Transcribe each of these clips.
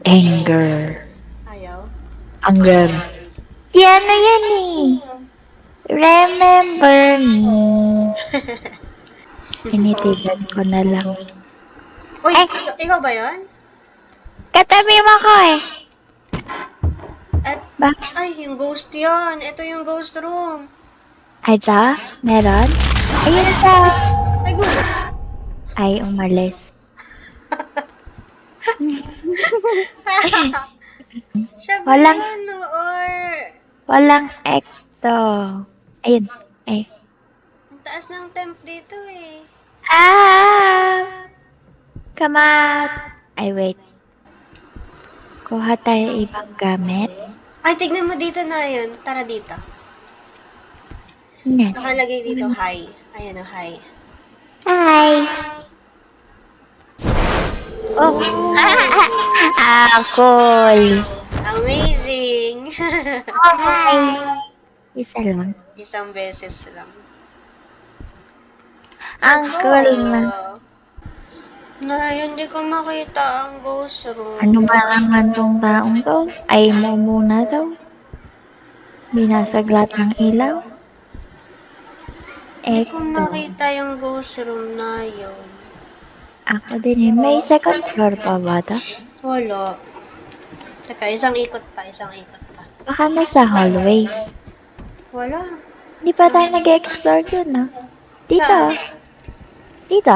Anger. Ayaw? Anger. Si ano yan eh. Remember me. Tinitigan ko na lang. Uy, Ay! ikaw ba yun? Katabi mo ko eh. At, Ba? ay, yung ghost yun. Ito yung ghost room. Ay, ito? Meron? Ayun siya. Ay, ghost! Ay, umalis. Siya ba Walang, yun? Or, walang ekto. Ayun. Ay. ang taas ng temp dito eh. Ah! Come out. Ay, wait. Kuha tayo ibang gamit. Ay, tignan mo dito na yun. Tara dito. Yan. Nakalagay dito, hi. Ayan o, hi. Hi! Oh! Ah, cool! Amazing! Oh, hi! Isa lang. Isang beses lang. Ang cool na. Nay, hindi ko makita ang ghost room. Ano ba naman tong taong to? Ay mo muna daw. Binasaglat ng ilaw. Hindi ko Ekto. makita yung ghost room na yun. Ako din eh. May second floor pa ba to? Wala. Teka, isang ikot pa. Baka nasa hallway. Wala. Hindi pa tayo nag-explore dun ah. Dito. Saan? Dito.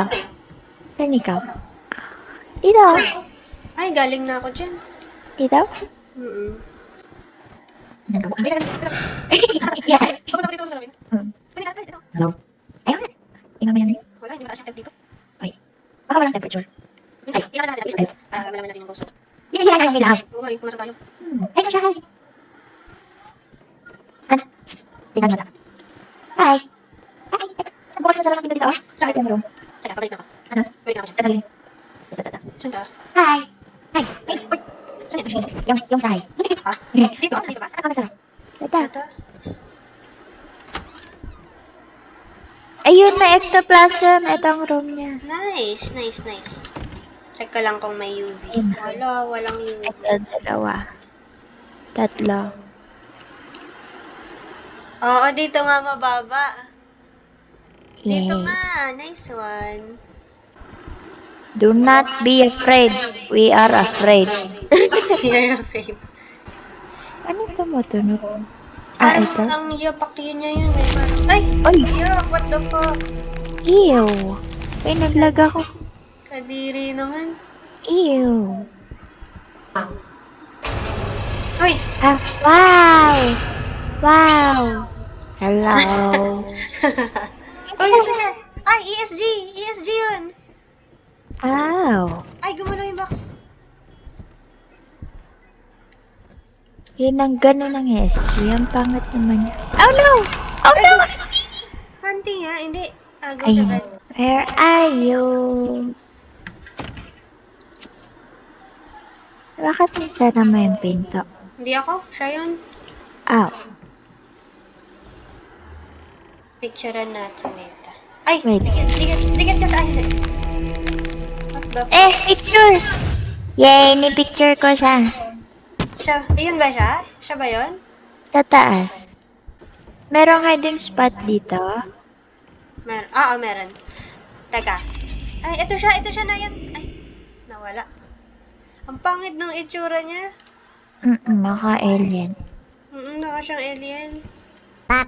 Saan ikaw? Dito. Ay, galing na ako dyan. Dito? Mm-mm. Ano ba? Yan. Yan. Pupunta dito sa namin. Hmm. Pwede natin dito. Hello? Ayun na. Tingnan mo yan eh. Wala, hindi mataas yung temp dito. Ay. Baka walang temperature. Hindi, iyan natin natin. Malaman natin yung ghost room. Yan yung ilaw. Oo nga, pumasok tayo. Ayun siya. Ano? Tingnan mo na. Hi. Hi. Bukas na sa lang dito oh. Sa akin room. Teka, pabalik na ako. Ano? Pabalik na ako dyan. Dadali. Saan ka? Hi. Hi. Hey. Uy, saan yan? Yung sa hi. Ha? Dito? Dito ba? Ano ka masarap? Ito. Ito? Ayun na ectoplasm. Ito ang room niya. Nice. Check ka lang kung may UV. Ayun. Wala, walang UV. Ito, dalawa. Tatlo. Oo, dito nga mababa. Dito Yay. nga. Nice one. Do not be afraid. We are afraid. You're afraid. Ano tumutunog? Ah, ito? Ang yapak yun niya yun eh. Ay! Ay! Yuck! What the fuck? Ew. Ay, naglag ako. Kadiri naman. Ew. Uy! Ah, wow! Wow! Hello. Uy, ito siya! Ay, ESG! ESG yun! Ow. Ay, gumalaw yung box. Yun ang gano'n ng SG. Ang pangat naman. Oh no! Oh no! Hunting ha? Hindi. Agaw Ay, siya. where are you? Bakit nasara mo yung pinto? Hindi ako. Siya yun. Ow. Picturean natin ito. Ay! Wait. Dikit ka sa akin. What the fuck? Eh, picture! Yay, may picture ko siya. Siya. Ayun ba siya? Siya ba yun? Sa taas. Merong hiding spot dito. Meron. Oo, meron. Teka. Ay, ito siya na yan. Ay, nawala. Ang pangit ng itsura niya. Maka alien. Naka siyang alien.